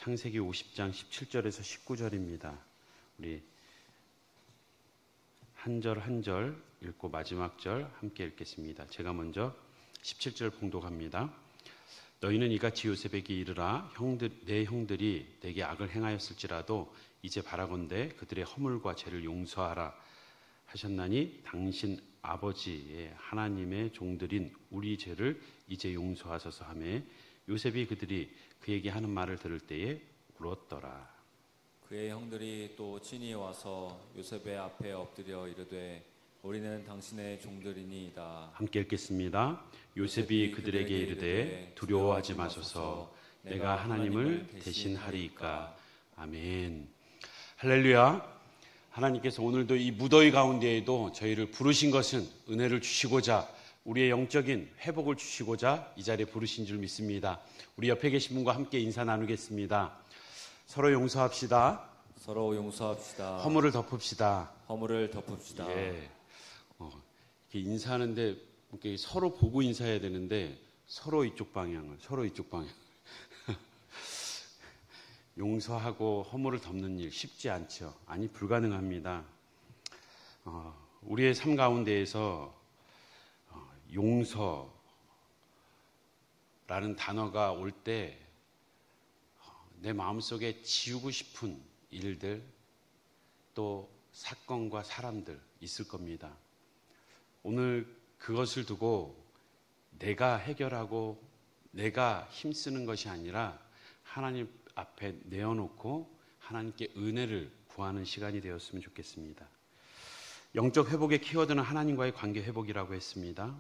창세기 50장 17절에서 19절입니다. 우리 한 절 한 절 읽고 마지막 절 함께 읽겠습니다. 제가 먼저 17절 봉독합니다. 너희는 이같이 요셉에게 이르라. 내 형들이 내게 악을 행하였을지라도 이제 바라건대 그들의 허물과 죄를 용서하라 하셨나니 당신 아버지의 하나님의 종들인 우리 죄를 이제 용서하소서 하매 요셉이 그들이 그에게 하는 말을 들을 때에 울었더라. 그의 형들이 또 친히 와서 요셉의 앞에 엎드려 이르되 우리는 당신의 종들이니이다. 함께 읽겠습니다. 요셉이 그들에게 이르되 두려워하지 마소서 내가 하나님을 대신하리이까. 아멘. 할렐루야. 하나님께서 오늘도 이 무더위 가운데에도 저희를 부르신 것은 은혜를 주시고자 우리의 영적인 회복을 주시고자 이 자리에 부르신 줄 믿습니다. 우리 옆에 계신 분과 함께 인사 나누겠습니다. 서로 용서합시다. 서로 용서합시다. 허물을 덮읍시다. 허물을 덮읍시다. 예. 이렇게 인사하는데 이렇게 서로 보고 인사해야 되는데 서로 이쪽 방향을 용서하고 허물을 덮는 일 쉽지 않죠. 아니 불가능합니다. 우리의 삶 가운데에서 용서라는 단어가 올 때 내 마음속에 지우고 싶은 일들 또 사건과 사람들 있을 겁니다. 오늘 그것을 두고 내가 해결하고 내가 힘쓰는 것이 아니라 하나님 앞에 내어놓고 하나님께 은혜를 구하는 시간이 되었으면 좋겠습니다. 영적 회복의 키워드는 하나님과의 관계 회복이라고 했습니다.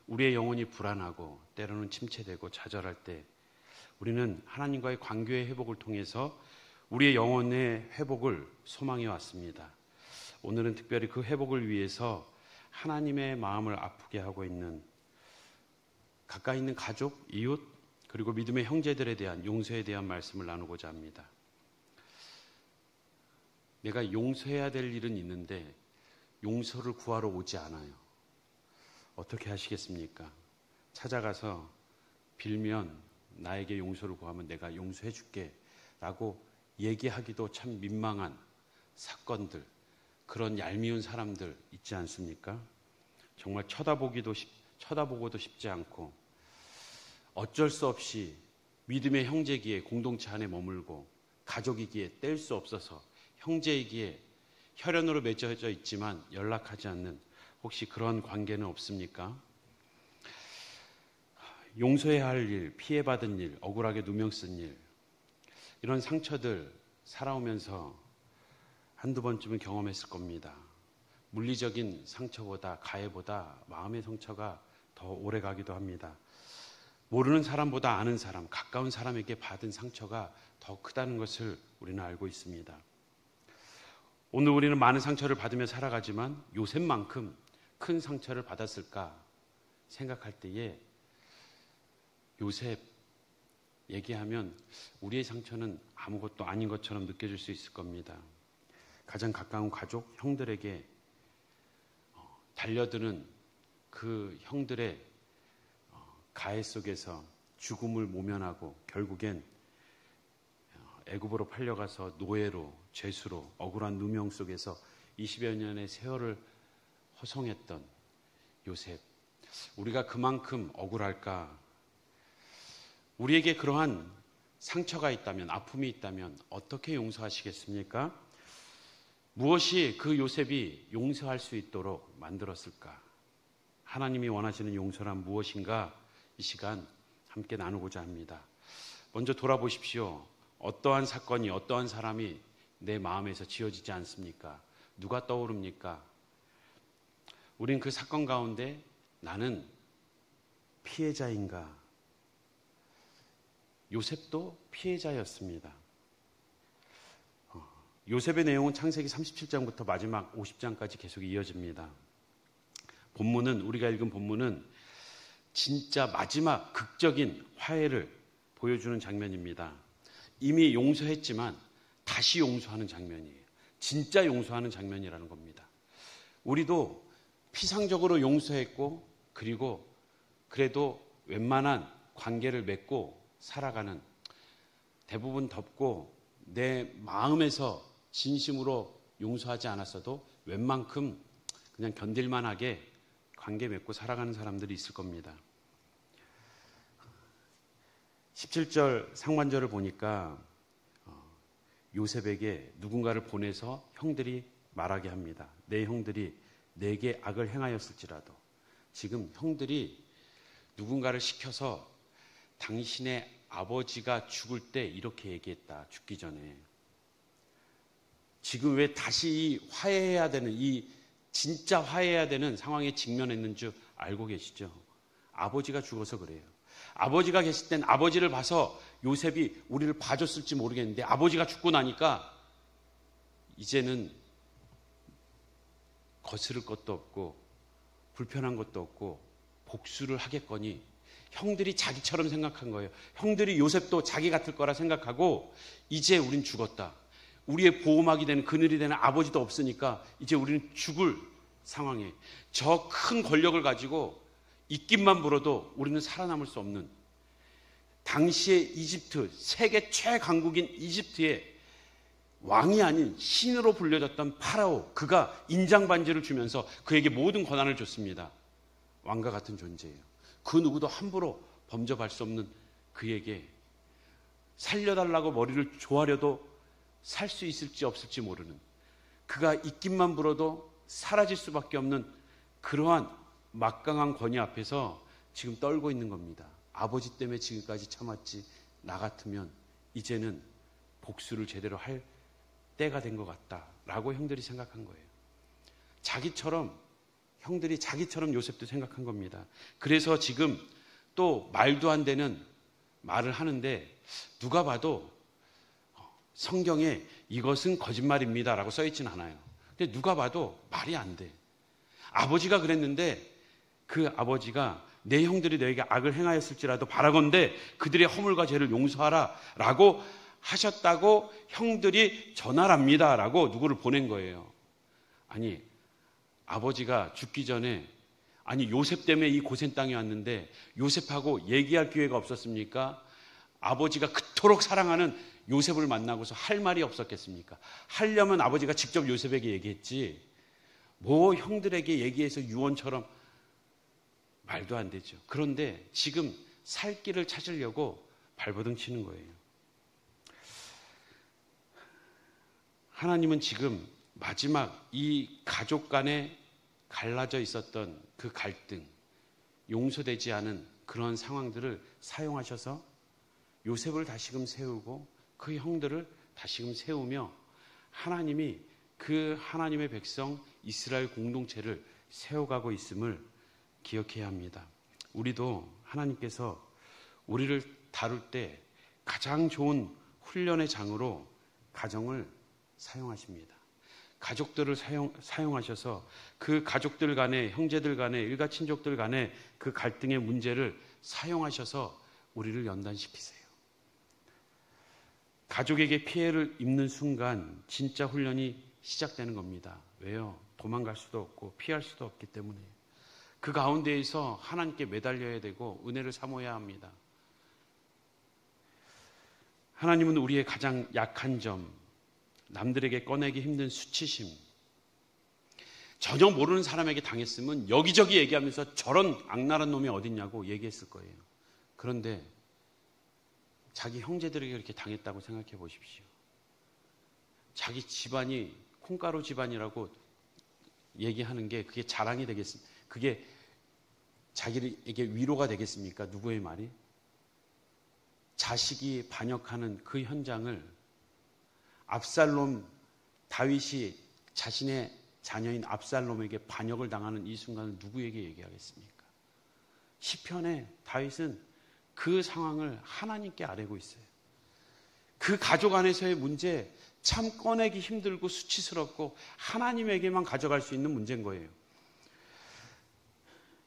우리의 영혼이 불안하고 때로는 침체되고 좌절할 때 우리는 하나님과의 관계의 회복을 통해서 우리의 영혼의 회복을 소망해 왔습니다. 오늘은 특별히 그 회복을 위해서 하나님의 마음을 아프게 하고 있는 가까이 있는 가족, 이웃, 그리고 믿음의 형제들에 대한 용서에 대한 말씀을 나누고자 합니다. 내가 용서해야 될 일은 있는데 용서를 구하러 오지 않아요. 어떻게 하시겠습니까? 찾아가서 빌면 나에게 용서를 구하면 내가 용서해 줄게 라고 얘기하기도 참 민망한 사건들, 그런 얄미운 사람들 있지 않습니까? 정말 쳐다보고도 싶지 않고 어쩔 수 없이 믿음의 형제기에 공동체 안에 머물고 가족이기에 뗄 수 없어서 형제이기에 혈연으로 맺어져 있지만 연락하지 않는 혹시 그런 관계는 없습니까? 용서해야 할 일, 피해받은 일, 억울하게 누명 쓴 일, 이런 상처들 살아오면서 한두 번쯤은 경험했을 겁니다. 물리적인 상처보다 가해보다 마음의 상처가 더 오래 가기도 합니다. 모르는 사람보다 아는 사람, 가까운 사람에게 받은 상처가 더 크다는 것을 우리는 알고 있습니다. 오늘 우리는 많은 상처를 받으며 살아가지만 요셉만큼 큰 상처를 받았을까 생각할 때에 요셉 얘기하면 우리의 상처는 아무것도 아닌 것처럼 느껴질 수 있을 겁니다. 가장 가까운 가족, 형들에게 달려드는 그 형들의 가해 속에서 죽음을 모면하고 결국엔 애굽으로 팔려가서 노예로, 죄수로, 억울한 누명 속에서 20여 년의 세월을 허송했던 요셉. 우리가 그만큼 억울할까? 우리에게 그러한 상처가 있다면, 아픔이 있다면 어떻게 용서하시겠습니까? 무엇이 그 요셉이 용서할 수 있도록 만들었을까? 하나님이 원하시는 용서란 무엇인가? 이 시간 함께 나누고자 합니다. 먼저 돌아보십시오. 어떠한 사건이, 어떠한 사람이 내 마음에서 지워지지 않습니까? 누가 떠오릅니까? 우린 그 사건 가운데 나는 피해자인가? 요셉도 피해자였습니다. 요셉의 내용은 창세기 37장부터 마지막 50장까지 계속 이어집니다. 본문은, 우리가 읽은 본문은 진짜 마지막 극적인 화해를 보여주는 장면입니다. 이미 용서했지만 다시 용서하는 장면이에요. 진짜 용서하는 장면이라는 겁니다. 우리도 피상적으로 용서했고 그리고 그래도 웬만한 관계를 맺고 살아가는 대부분 덮고 내 마음에서 진심으로 용서하지 않았어도 웬만큼 그냥 견딜만하게 관계 맺고 살아가는 사람들이 있을 겁니다. 17절 상반절을 보니까 요셉에게 누군가를 보내서 형들이 말하게 합니다. 내 형들이 내게 악을 행하였을지라도. 지금 형들이 누군가를 시켜서 당신의 아버지가 죽을 때 이렇게 얘기했다. 죽기 전에. 지금 왜 다시 화해해야 되는, 이 진짜 화해해야 되는 상황에 직면했는 줄 알고 계시죠? 아버지가 죽어서 그래요. 아버지가 계실 땐 아버지를 봐서 요셉이 우리를 봐줬을지 모르겠는데 아버지가 죽고 나니까 이제는 거스를 것도 없고 불편한 것도 없고 복수를 하겠거니 형들이 자기처럼 생각한 거예요. 형들이 요셉도 자기 같을 거라 생각하고 이제 우린 죽었다. 우리의 보호막이 되는 그늘이 되는 아버지도 없으니까 이제 우리는 죽을 상황에 저 큰 권력을 가지고 입김만 불어도 우리는 살아남을 수 없는 당시의 이집트, 세계 최강국인 이집트의 왕이 아닌 신으로 불려졌던 파라오, 그가 인장반지를 주면서 그에게 모든 권한을 줬습니다. 왕과 같은 존재예요. 그 누구도 함부로 범접할 수 없는 그에게 살려달라고 머리를 조아려도 살 수 있을지 없을지 모르는, 그가 입김만 불어도 사라질 수밖에 없는 그러한 막강한 권위 앞에서 지금 떨고 있는 겁니다. 아버지 때문에 지금까지 참았지 나 같으면 이제는 복수를 제대로 할 때가 된 것 같다라고 형들이 생각한 거예요. 형들이 자기처럼 요셉도 생각한 겁니다. 그래서 지금 또 말도 안 되는 말을 하는데 누가 봐도 성경에 이것은 거짓말입니다라고 써있진 않아요. 근데 누가 봐도 말이 안 돼. 아버지가 그랬는데 그 아버지가 내 형들이 너에게 악을 행하였을지라도 바라건대 그들의 허물과 죄를 용서하라 라고 하셨다고 형들이 전하랍니다 라고 누구를 보낸 거예요. 아니, 아버지가 죽기 전에 요셉 때문에 이 고센 땅에 왔는데 요셉하고 얘기할 기회가 없었습니까? 아버지가 그토록 사랑하는 요셉을 만나고서 할 말이 없었겠습니까? 하려면 아버지가 직접 요셉에게 얘기했지 뭐 형들에게 얘기해서 유언처럼 말도 안 되죠. 그런데 지금 살 길을 찾으려고 발버둥 치는 거예요. 하나님은 지금 마지막 이 가족 간에 갈라져 있었던 그 갈등, 용서되지 않은 그런 상황들을 사용하셔서 요셉을 다시금 세우고 그 형들을 다시금 세우며 하나님이 그 하나님의 백성 이스라엘 공동체를 세워가고 있음을 기억해야 합니다. 우리도 하나님께서 우리를 다룰 때 가장 좋은 훈련의 장으로 가정을 사용하십니다. 가족들을 사용하셔서 그 가족들 간에, 형제들 간에, 일가 친족들 간에 그 갈등의 문제를 사용하셔서 우리를 연단시키세요. 가족에게 피해를 입는 순간 진짜 훈련이 시작되는 겁니다. 왜요? 도망갈 수도 없고 피할 수도 없기 때문에. 그 가운데에서 하나님께 매달려야 되고 은혜를 사모해야 합니다. 하나님은 우리의 가장 약한 점, 남들에게 꺼내기 힘든 수치심, 전혀 모르는 사람에게 당했으면 여기저기 얘기하면서 저런 악랄한 놈이 어딨냐고 얘기했을 거예요. 그런데 자기 형제들에게 그렇게 당했다고 생각해 보십시오. 자기 집안이 콩가루 집안이라고 얘기하는 게 그게 자랑이 되겠습니까? 그게 자기에게 위로가 되겠습니까? 누구의 말이? 자식이 반역하는 그 현장을 다윗이 자신의 자녀인 압살롬에게 반역을 당하는 이 순간을 누구에게 얘기하겠습니까? 시편에 다윗은 그 상황을 하나님께 아뢰고 있어요. 그 가족 안에서의 문제 참 꺼내기 힘들고 수치스럽고 하나님에게만 가져갈 수 있는 문제인 거예요.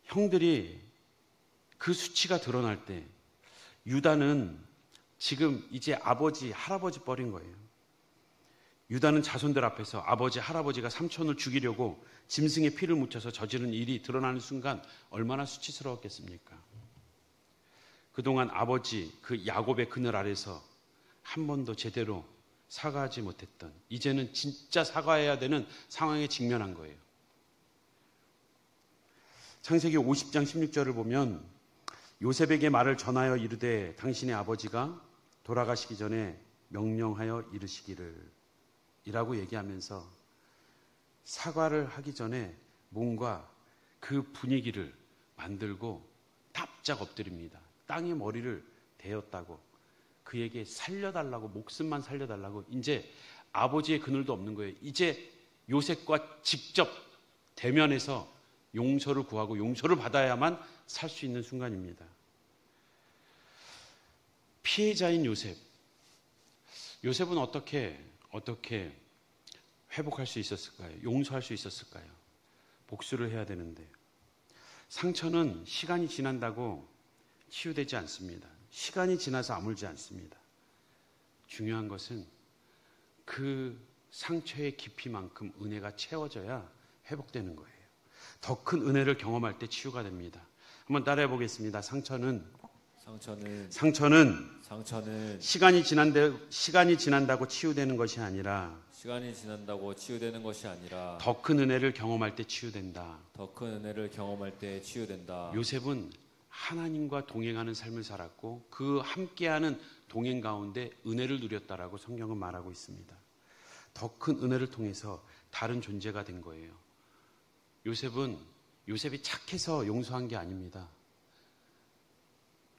형들이 그 수치가 드러날 때 유다는 지금 이제 아버지, 할아버지 뻘인 거예요. 유다는 자손들 앞에서 아버지, 할아버지가 삼촌을 죽이려고 짐승의 피를 묻혀서 저지른 일이 드러나는 순간 얼마나 수치스러웠겠습니까? 그동안 아버지, 그 야곱의 그늘 아래서 한 번도 제대로 사과하지 못했던, 이제는 진짜 사과해야 되는 상황에 직면한 거예요. 창세기 50장 16절을 보면 요셉에게 말을 전하여 이르되 당신의 아버지가 돌아가시기 전에 명령하여 이르시기를 이라고 얘기하면서 사과를 하기 전에 뭔가 그 분위기를 만들고 납작 엎드립니다. 땅에 머리를 대었다고, 그에게 살려달라고, 목숨만 살려달라고. 이제 아버지의 그늘도 없는 거예요. 이제 요셉과 직접 대면해서 용서를 구하고 용서를 받아야만 살 수 있는 순간입니다. 피해자인 요셉은 어떻게 회복할 수 있었을까요? 용서할 수 있었을까요? 복수를 해야 되는데, 상처는 시간이 지난다고 치유되지 않습니다. 시간이 지나서 아물지 않습니다. 중요한 것은 그 상처의 깊이만큼 은혜가 채워져야 회복되는 거예요. 더 큰 은혜를 경험할 때 치유가 됩니다. 한번 따라해 보겠습니다. 상처는 시간이 지난다고 치유되는 것이 아니라 더 큰 은혜를 경험할 때 치유된다. 요셉은 하나님과 동행하는 삶을 살았고 그 함께하는 동행 가운데 은혜를 누렸다라고 성경은 말하고 있습니다. 더 큰 은혜를 통해서 다른 존재가 된 거예요. 요셉이 착해서 용서한 게 아닙니다.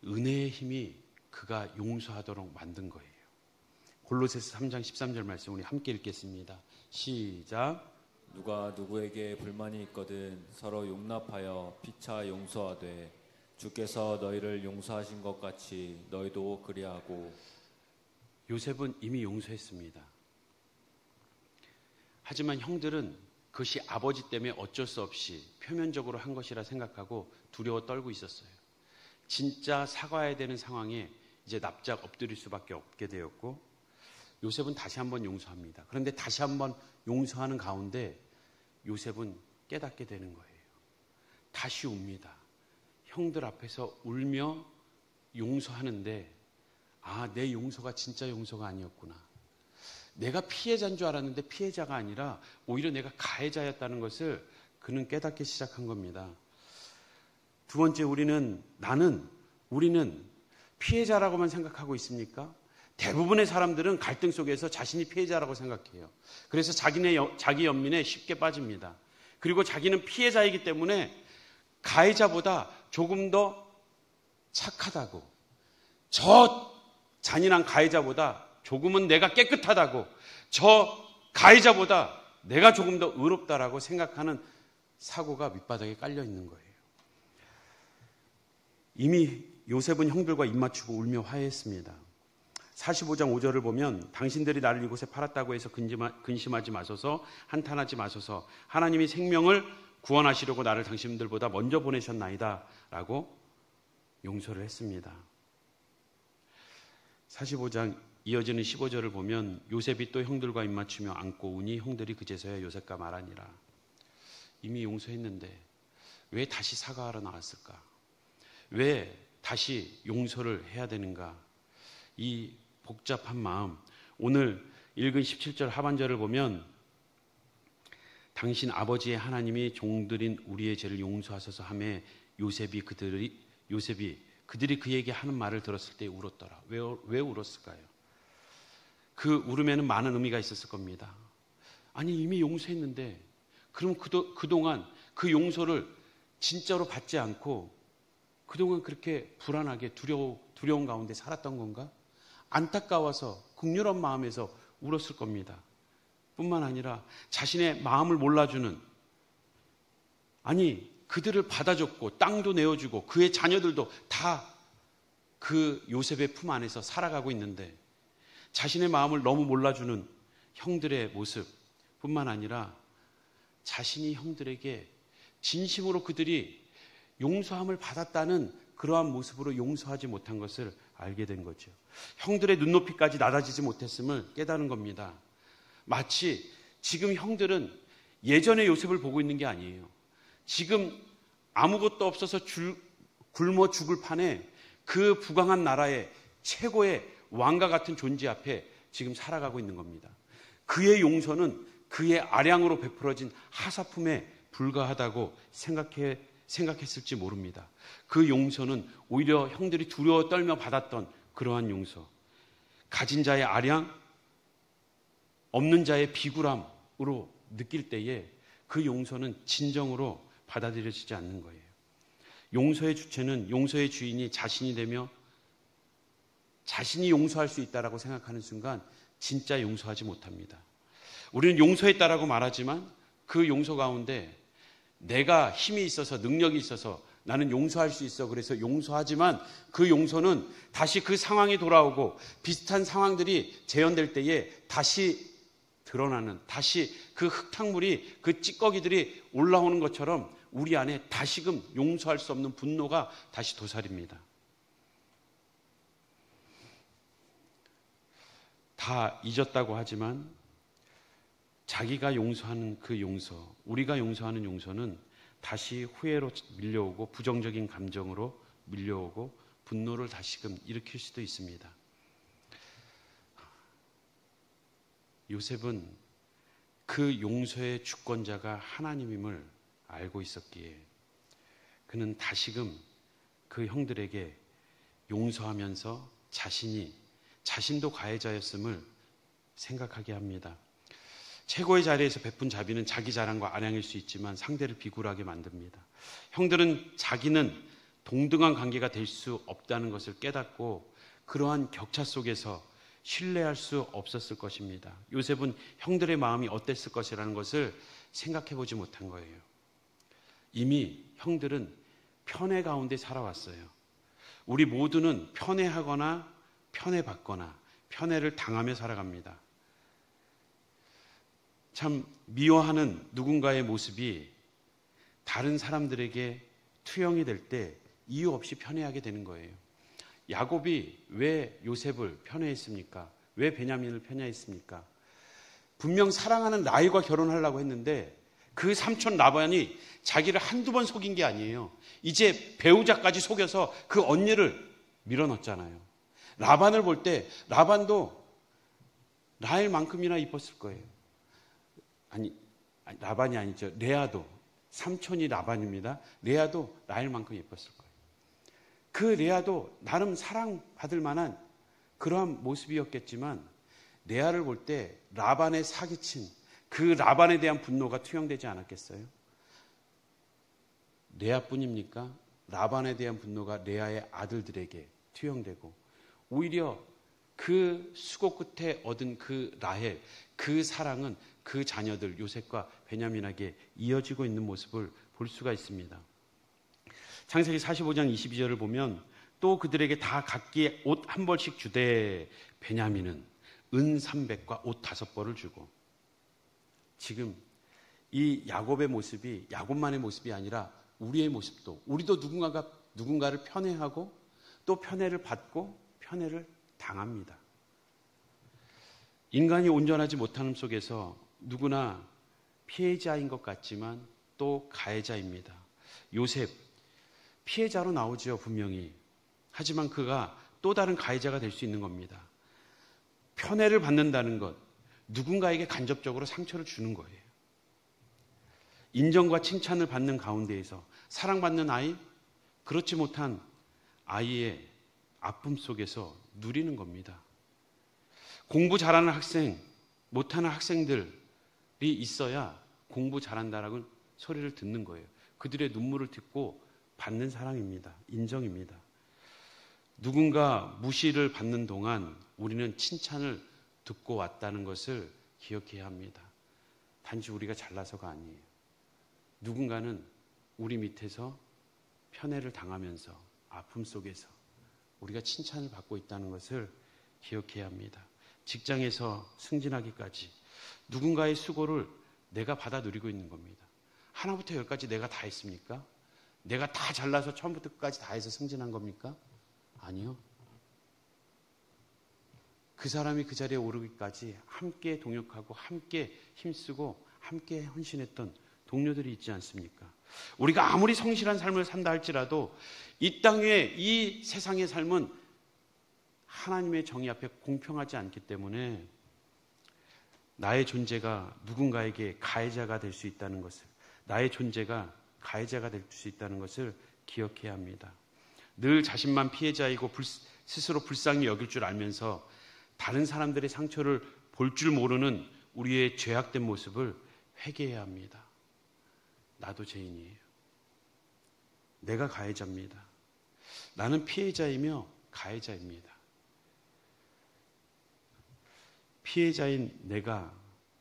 은혜의 힘이 그가 용서하도록 만든 거예요. 골로새서 3장 13절 말씀 우리 함께 읽겠습니다. 시작. 누가 누구에게 불만이 있거든 서로 용납하여 피차 용서하되 주께서 너희를 용서하신 것 같이 너희도 그리하고. 요셉은 이미 용서했습니다. 하지만 형들은 그것이 아버지 때문에 어쩔 수 없이 표면적으로 한 것이라 생각하고 두려워 떨고 있었어요. 진짜 사과해야 되는 상황에 이제 납작 엎드릴 수밖에 없게 되었고, 요셉은 다시 한번 용서합니다. 그런데 다시 한번 용서하는 가운데 요셉은 깨닫게 되는 거예요. 다시 웁니다. 형들 앞에서 울며 용서하는데, 내 용서가 진짜 용서가 아니었구나. 내가 피해자인 줄 알았는데 피해자가 아니라 오히려 내가 가해자였다는 것을 그는 깨닫기 시작한 겁니다. 두 번째, 우리는 피해자라고만 생각하고 있습니까? 대부분의 사람들은 갈등 속에서 자신이 피해자라고 생각해요. 그래서 자기 연민에 쉽게 빠집니다. 그리고 자기는 피해자이기 때문에 가해자보다 조금 더 착하다고, 저 잔인한 가해자보다 조금은 내가 깨끗하다고, 저 가해자보다 내가 조금 더 의롭다라고 생각하는 사고가 밑바닥에 깔려 있는 거예요. 이미 요셉은 형들과 입맞추고 울며 화해했습니다. 45장 5절을 보면 당신들이 나를 이곳에 팔았다고 해서 근심하지 마소서, 한탄하지 마소서. 하나님이 생명을 구원하시려고 나를 당신들보다 먼저 보내셨나이다 라고 용서를 했습니다. 45장 이어지는 15절을 보면 요셉이 또 형들과 입맞추며 안고 우니 형들이 그제서야 요셉과 말하니라. 이미 용서했는데 왜 다시 사과하러 나왔을까? 왜 다시 용서를 해야 되는가? 이 복잡한 마음, 오늘 읽은 17절 하반절을 보면 당신 아버지의 하나님이 종들인 우리의 죄를 용서하소서 하매 요셉이 그들이 그에게 하는 말을 들었을 때 울었더라. 왜 울었을까요? 그 울음에는 많은 의미가 있었을 겁니다. 아니, 이미 용서했는데 그럼 그동안 그 용서를 진짜로 받지 않고 그동안 그렇게 불안하게 두려운 가운데 살았던 건가? 안타까워서 긍휼한 마음에서 울었을 겁니다. 뿐만 아니라 자신의 마음을 몰라주는, 그들을 받아줬고 땅도 내어주고 그의 자녀들도 다 그 요셉의 품 안에서 살아가고 있는데 자신의 마음을 너무 몰라주는 형들의 모습 뿐만 아니라 자신이 형들에게 진심으로 그들이 용서함을 받았다는 그러한 모습으로 용서하지 못한 것을 알게 된 거죠. 형들의 눈높이까지 낮아지지 못했음을 깨달은 겁니다. 마치 지금 형들은 예전의 요셉을 보고 있는 게 아니에요. 지금 아무것도 없어서 굶어 죽을 판에 그 부강한 나라의 최고의 왕과 같은 존재 앞에 지금 살아가고 있는 겁니다. 그의 용서는 그의 아량으로 베풀어진 하사품에 불과하다고 생각했을지 모릅니다. 그 용서는 오히려 형들이 두려워 떨며 받았던 그러한 용서, 가진 자의 아량, 없는 자의 비굴함으로 느낄 때에 그 용서는 진정으로 받아들여지지 않는 거예요. 용서의 주체는 용서의 주인이 자신이 되며 자신이 용서할 수 있다라고 생각하는 순간 진짜 용서하지 못합니다. 우리는 용서했다라고 말하지만 그 용서 가운데 내가 힘이 있어서 능력이 있어서 나는 용서할 수 있어 그래서 용서하지만 그 용서는 다시 그 상황이 돌아오고 비슷한 상황들이 재현될 때에 다시 드러나는, 다시 그 흙탕물이, 그 찌꺼기들이 올라오는 것처럼 우리 안에 다시금 용서할 수 없는 분노가 다시 도사립니다. 다 잊었다고 하지만 자기가 용서하는 그 용서, 우리가 용서하는 용서는 다시 후회로 밀려오고 부정적인 감정으로 밀려오고 분노를 다시금 일으킬 수도 있습니다. 요셉은 그 용서의 주권자가 하나님임을 알고 있었기에 그는 다시금 그 형들에게 용서하면서 자신도 가해자였음을 생각하게 합니다. 최고의 자리에서 베푼 자비는 자기 자랑과 아량일 수 있지만 상대를 비굴하게 만듭니다. 형들은 자기는 동등한 관계가 될 수 없다는 것을 깨닫고 그러한 격차 속에서 신뢰할 수 없었을 것입니다. 요셉은 형들의 마음이 어땠을 것이라는 것을 생각해 보지 못한 거예요. 이미 형들은 편애 가운데 살아왔어요. 우리 모두는 편애하거나 편애받거나 편애를 당하며 살아갑니다. 참 미워하는 누군가의 모습이 다른 사람들에게 투영이 될 때 이유 없이 편애하게 되는 거예요. 야곱이 왜 요셉을 편애했습니까? 왜 베냐민을 편애했습니까? 분명 사랑하는 라헬과 결혼하려고 했는데 그 삼촌 라반이 자기를 한두 번 속인 게 아니에요. 이제 배우자까지 속여서 그 언니를 밀어넣었잖아요. 라반을 볼 때 라반도 라헬만큼이나 이뻤을 거예요. 아니 라반이 아니죠. 레아도, 삼촌이 라반입니다. 레아도 라헬만큼 예뻤을 거예요. 그 레아도 나름 사랑받을 만한 그러한 모습이었겠지만 레아를 볼 때 라반의 사기친 그 라반에 대한 분노가 투영되지 않았겠어요? 레아뿐입니까? 라반에 대한 분노가 레아의 아들들에게 투영되고 오히려 그 수고 끝에 얻은 그 라헬, 그 사랑은 그 자녀들 요셉과 베냐민에게 이어지고 있는 모습을 볼 수가 있습니다. 창세기 45장 22절을 보면 또 그들에게 다 각기 옷 한 벌씩 주되 베냐민은 은 300과 옷 5벌을 주고, 지금 이 야곱의 모습이 야곱만의 모습이 아니라 우리의 모습도, 우리도 누군가를 편애하고 또 편애를 받고 편애를 당합니다. 인간이 온전하지 못함 속에서 누구나 피해자인 것 같지만 또 가해자입니다. 요셉 피해자로 나오죠, 분명히. 하지만 그가 또 다른 가해자가 될 수 있는 겁니다. 편애를 받는다는 것, 누군가에게 간접적으로 상처를 주는 거예요. 인정과 칭찬을 받는 가운데에서 사랑받는 아이, 그렇지 못한 아이의 아픔 속에서 누리는 겁니다. 공부 잘하는 학생, 못하는 학생들이 있어야 공부 잘한다라고 소리를 듣는 거예요. 그들의 눈물을 듣고 받는 사랑입니다. 인정입니다. 누군가 무시를 받는 동안 우리는 칭찬을 듣고 왔다는 것을 기억해야 합니다. 단지 우리가 잘나서가 아니에요. 누군가는 우리 밑에서 편애를 당하면서 아픔 속에서 우리가 칭찬을 받고 있다는 것을 기억해야 합니다. 직장에서 승진하기까지 누군가의 수고를 내가 받아 누리고 있는 겁니다. 하나부터 열까지 내가 다 했습니까? 내가 다 잘나서 처음부터 끝까지 다 해서 승진한 겁니까? 아니요. 그 사람이 그 자리에 오르기까지 함께 동역하고 함께 힘쓰고 함께 헌신했던 동료들이 있지 않습니까? 우리가 아무리 성실한 삶을 산다 할지라도 이 땅 위에 이 세상의 삶은 하나님의 정의 앞에 공평하지 않기 때문에 나의 존재가 누군가에게 가해자가 될 수 있다는 것을, 나의 존재가 가해자가 될 수 있다는 것을 기억해야 합니다. 늘 자신만 피해자이고 스스로 불쌍히 여길 줄 알면서 다른 사람들의 상처를 볼 줄 모르는 우리의 죄악된 모습을 회개해야 합니다. 나도 죄인이에요. 내가 가해자입니다. 나는 피해자이며 가해자입니다. 피해자인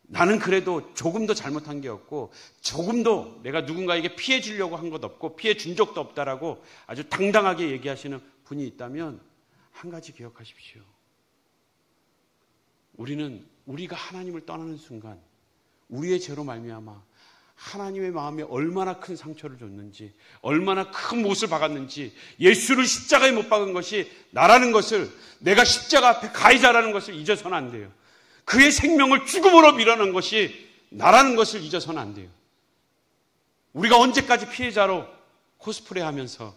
나는 그래도 조금도 잘못한 게 없고 조금도 내가 누군가에게 피해 주려고 한 것 없고 피해 준 적도 없다라고 아주 당당하게 얘기하시는 분이 있다면 한 가지 기억하십시오. 우리가 하나님을 떠나는 순간 우리의 죄로 말미암아 하나님의 마음에 얼마나 큰 상처를 줬는지, 얼마나 큰 못을 박았는지, 예수를 십자가에 못 박은 것이 나라는 것을, 내가 십자가 앞에 가해자라는 것을 잊어서는 안 돼요. 그의 생명을 죽음으로 밀어낸 것이 나라는 것을 잊어서는 안 돼요. 우리가 언제까지 피해자로 코스프레하면서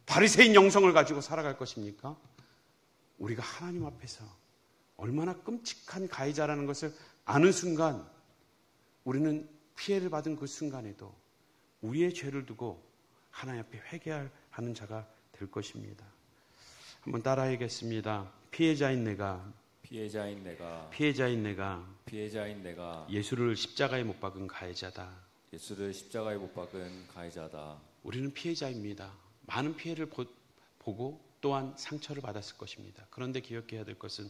바리새인 영성을 가지고 살아갈 것입니까? 우리가 하나님 앞에서 얼마나 끔찍한 가해자라는 것을 아는 순간, 우리는 피해를 받은 그 순간에도 우리의 죄를 두고 하나님 앞에 회개하는 자가 될 것입니다. 한번 따라하겠습니다. 피해자인 내가 예수를 십자가에 못 박은 가해자다. 우리는 피해자입니다. 많은 피해를 보고 또한 상처를 받았을 것입니다. 그런데 기억해야 될 것은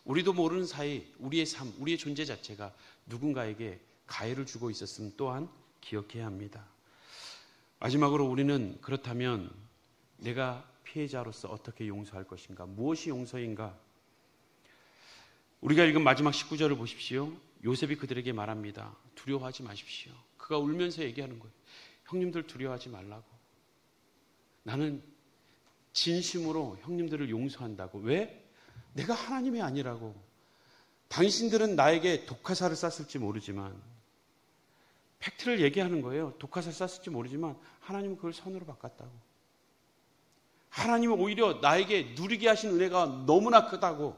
우리도 모르는 사이 우리의 삶, 우리의 존재 자체가 누군가에게 가해를 주고 있었음 또한 기억해야 합니다. 마지막으로 우리는 그렇다면 내가 피해자로서 어떻게 용서할 것인가? 무엇이 용서인가? 우리가 읽은 마지막 19절을 보십시오. 요셉이 그들에게 말합니다. 두려워하지 마십시오. 그가 울면서 얘기하는 거예요. 형님들 두려워하지 말라고. 나는 진심으로 형님들을 용서한다고. 왜? 내가 하나님이 아니라고. 당신들은 나에게 독화살을 쐈을지 모르지만, 팩트를 얘기하는 거예요. 독화살 쐈을지 모르지만 하나님은 그걸 선으로 바꿨다고. 하나님은 오히려 나에게 누리게 하신 은혜가 너무나 크다고.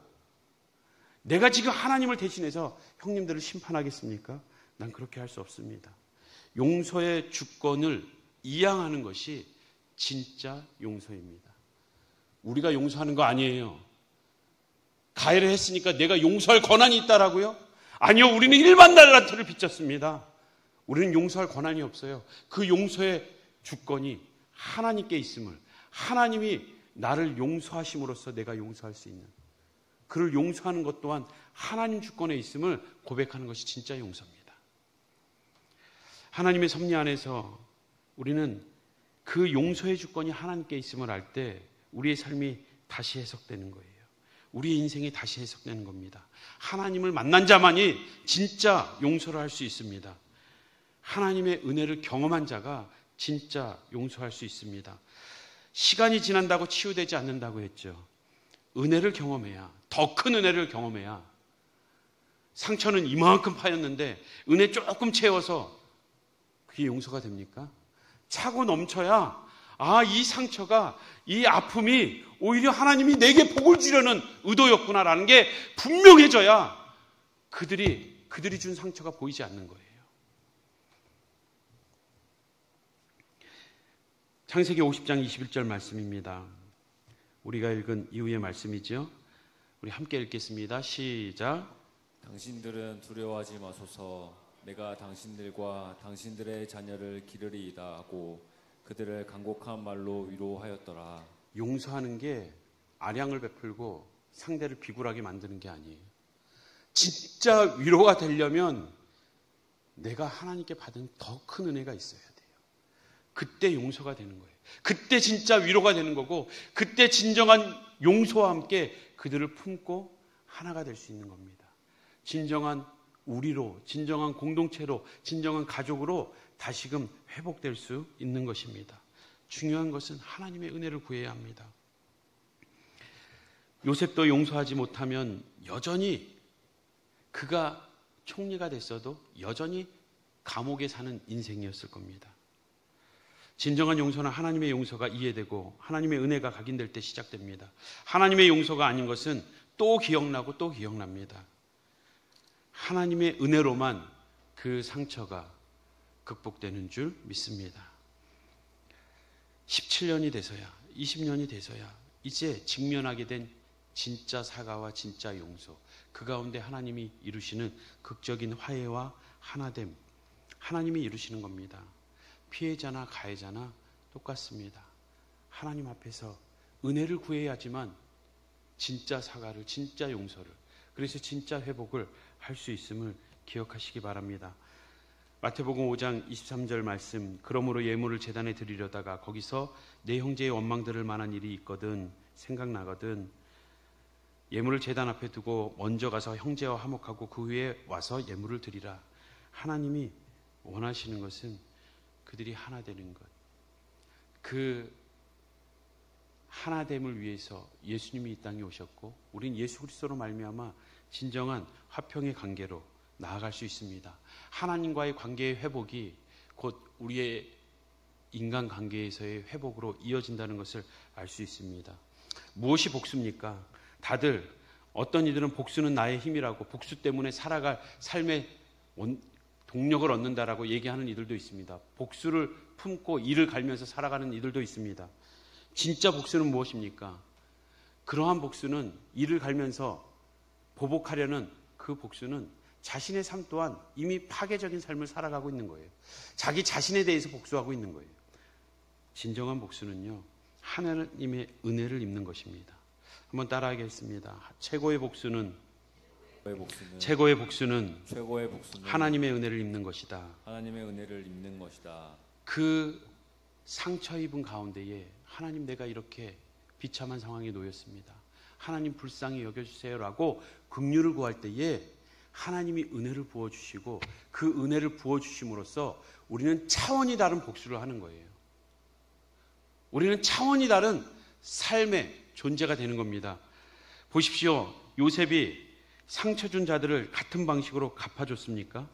내가 지금 하나님을 대신해서 형님들을 심판하겠습니까? 난 그렇게 할 수 없습니다. 용서의 주권을 이양하는 것이 진짜 용서입니다. 우리가 용서하는 거 아니에요. 가해를 했으니까 내가 용서할 권한이 있다라고요? 아니요, 우리는 일반 달란트를 빚졌습니다. 우리는 용서할 권한이 없어요. 그 용서의 주권이 하나님께 있음을, 하나님이 나를 용서하심으로써 내가 용서할 수 있는, 그를 용서하는 것 또한 하나님 주권에 있음을 고백하는 것이 진짜 용서입니다. 하나님의 섭리 안에서 우리는 그 용서의 주권이 하나님께 있음을 알 때 우리의 삶이 다시 해석되는 거예요. 우리의 인생이 다시 해석되는 겁니다. 하나님을 만난 자만이 진짜 용서를 할 수 있습니다. 하나님의 은혜를 경험한 자가 진짜 용서할 수 있습니다. 시간이 지난다고 치유되지 않는다고 했죠. 은혜를 경험해야, 더 큰 은혜를 경험해야. 상처는 이만큼 파였는데 은혜 조금 채워서 그게 용서가 됩니까? 차고 넘쳐야, 이 상처가, 이 아픔이 오히려 하나님이 내게 복을 주려는 의도였구나라는 게 분명해져야 그들이 준 상처가 보이지 않는 거예요. 창세기 50장 21절 말씀입니다. 우리가 읽은 이후의 말씀이죠. 우리 함께 읽겠습니다. 시작. 당신들은 두려워하지 마소서. 내가 당신들과 당신들의 자녀를 기르리이다 하고 그들을 간곡한 말로 위로하였더라. 용서하는 게 아량을 베풀고 상대를 비굴하게 만드는 게 아니에요. 진짜 위로가 되려면 내가 하나님께 받은 더 큰 은혜가 있어야 돼요. 그때 용서가 되는 거예요. 그때 진짜 위로가 되는 거고, 그때 진정한 용서와 함께 그들을 품고 하나가 될 수 있는 겁니다. 진정한 우리로, 진정한 공동체로, 진정한 가족으로 다시금 회복될 수 있는 것입니다. 중요한 것은 하나님의 은혜를 구해야 합니다. 요셉도 용서하지 못하면 여전히 그가 총리가 됐어도 여전히 감옥에 사는 인생이었을 겁니다. 진정한 용서는 하나님의 용서가 이해되고 하나님의 은혜가 각인될 때 시작됩니다. 하나님의 용서가 아닌 것은 또 기억나고 또 기억납니다. 하나님의 은혜로만 그 상처가 극복되는 줄 믿습니다. 17년이 돼서야, 20년이 돼서야 이제 직면하게 된 진짜 사과와 진짜 용서, 그 가운데 하나님이 이루시는 극적인 화해와 하나됨, 하나님이 이루시는 겁니다. 피해자나 가해자나 똑같습니다. 하나님 앞에서 은혜를 구해야지만 진짜 사과를, 진짜 용서를, 그래서 진짜 회복을 할 수 있음을 기억하시기 바랍니다. 마태복음 5장 23절 말씀, 그러므로 예물을 제단에 드리려다가 거기서 내 형제의 원망 들을 만한 일이 있거든, 생각나거든 예물을 제단 앞에 두고 먼저 가서 형제와 화목하고 그 후에 와서 예물을 드리라. 하나님이 원하시는 것은 그들이 하나 되는 것. 그 하나됨을 위해서 예수님이 이 땅에 오셨고 우린 예수 그리스도로 말미암아 진정한 화평의 관계로 나아갈 수 있습니다. 하나님과의 관계의 회복이 곧 우리의 인간관계에서의 회복으로 이어진다는 것을 알 수 있습니다. 무엇이 복수입니까? 다들 어떤 이들은 복수는 나의 힘이라고, 복수 때문에 살아갈 삶의 동력을 얻는다라고 얘기하는 이들도 있습니다. 복수를 품고 이를 갈면서 살아가는 이들도 있습니다. 진짜 복수는 무엇입니까? 그러한 복수는 이를 갈면서 보복하려는 그 복수는 자신의 삶 또한 이미 파괴적인 삶을 살아가고 있는 거예요. 자기 자신에 대해서 복수하고 있는 거예요. 진정한 복수는요, 하나님의 은혜를 입는 것입니다. 한번 따라하겠습니다. 최고의 복수는 하나님의 은혜를 입는 것이다. 하나님의 은혜를 입는 것이다. 그 상처 입은 가운데에 하나님, 내가 이렇게 비참한 상황에 놓였습니다. 하나님 불쌍히 여겨주세요라고 긍휼을 구할 때에 하나님이 은혜를 부어주시고 그 은혜를 부어주심으로써 우리는 차원이 다른 복수를 하는 거예요. 우리는 차원이 다른 삶의 존재가 되는 겁니다. 보십시오. 요셉이 상처 준 자들을 같은 방식으로 갚아줬습니까?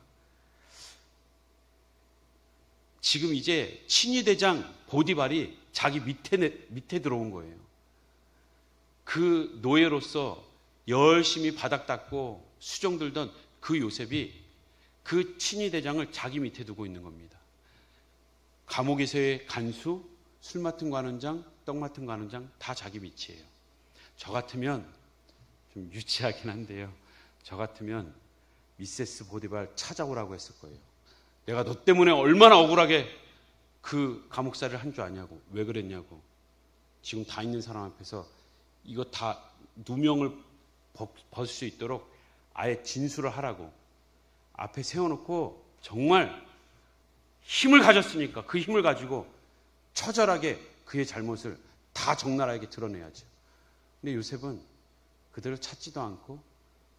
지금 이제 친위대장 보디발이 자기 밑에 들어온 거예요. 그 노예로서 열심히 바닥 닦고 수종 들던 그 요셉이 그 친위대장을 자기 밑에 두고 있는 겁니다. 감옥에서의 간수, 술 맡은 관원장, 떡 맡은 관원장 다 자기 밑이에요. 저 같으면, 좀 유치하긴 한데요, 저 같으면 미세스 보디발 찾아오라고 했을 거예요. 내가 너 때문에 얼마나 억울하게 그 감옥살이를 한 줄 아냐고. 왜 그랬냐고. 지금 다 있는 사람 앞에서 이거 다 누명을 벗을 수 있도록 아예 진술을 하라고 앞에 세워놓고 정말 힘을 가졌으니까 그 힘을 가지고 처절하게 그의 잘못을 다 적나라하게 드러내야죠. 근데 요셉은 그들을 찾지도 않고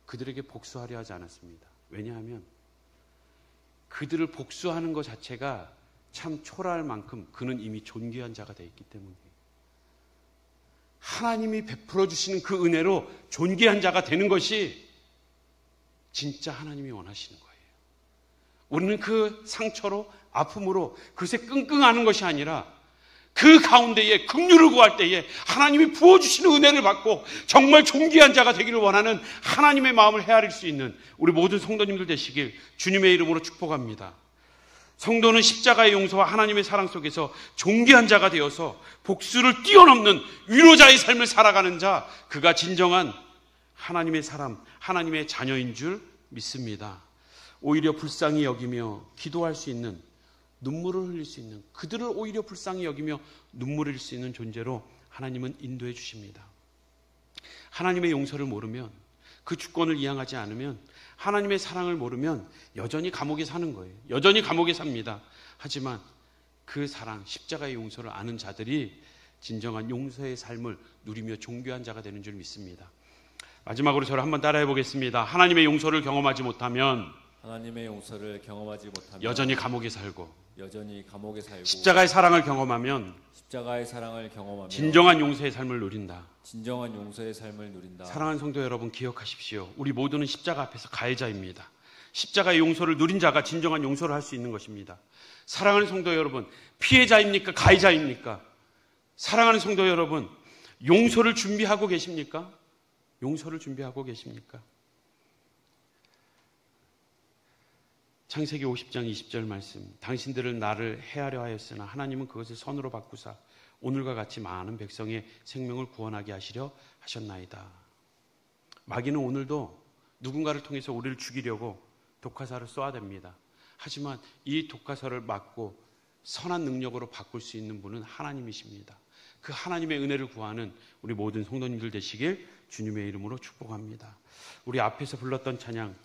그들에게 복수하려 하지 않았습니다. 왜냐하면 그들을 복수하는 것 자체가 참 초라할 만큼 그는 이미 존귀한 자가 되어 있기 때문이에요. 하나님이 베풀어 주시는 그 은혜로 존귀한 자가 되는 것이 진짜 하나님이 원하시는 거예요. 우리는 그 상처로, 아픔으로 그새 끙끙하는 것이 아니라 그 가운데에 긍휼을 구할 때에 하나님이 부어주시는 은혜를 받고 정말 존귀한 자가 되기를 원하는 하나님의 마음을 헤아릴 수 있는 우리 모든 성도님들 되시길 주님의 이름으로 축복합니다. 성도는 십자가의 용서와 하나님의 사랑 속에서 존귀한 자가 되어서 복수를 뛰어넘는 위로자의 삶을 살아가는 자, 그가 진정한 하나님의 사람, 하나님의 자녀인 줄 믿습니다. 오히려 불쌍히 여기며 기도할 수 있는, 눈물을 흘릴 수 있는, 그들을 오히려 불쌍히 여기며 눈물을 흘릴 수 있는 존재로 하나님은 인도해 주십니다. 하나님의 용서를 모르면, 그 주권을 이양하지 않으면, 하나님의 사랑을 모르면 여전히 감옥에 사는 거예요. 여전히 감옥에 삽니다. 하지만 그 사랑, 십자가의 용서를 아는 자들이 진정한 용서의 삶을 누리며 존귀한 자가 되는 줄 믿습니다. 마지막으로 저를 한번 따라해 보겠습니다. 하나님의 용서를 경험하지 못하면 여전히 감옥에 살고, 십자가의 사랑을 경험하면 진정한 용서의 삶을 누린다. 사랑하는 성도 여러분, 기억하십시오. 우리 모두는 십자가 앞에서 가해자입니다. 십자가의 용서를 누린 자가 진정한 용서를 할 수 있는 것입니다. 사랑하는 성도 여러분, 피해자입니까? 가해자입니까? 사랑하는 성도 여러분, 용서를 준비하고 계십니까? 용서를 준비하고 계십니까? 창세기 50장 20절 말씀, 당신들은 나를 해하려 하였으나 하나님은 그것을 선으로 바꾸사 오늘과 같이 많은 백성의 생명을 구원하게 하시려 하셨나이다. 마귀는 오늘도 누군가를 통해서 우리를 죽이려고 독화살을 쏘아댑니다. 하지만 이 독화살을 막고 선한 능력으로 바꿀 수 있는 분은 하나님이십니다. 그 하나님의 은혜를 구하는 우리 모든 성도님들 되시길 주님의 이름으로 축복합니다. 우리 앞에서 불렀던 찬양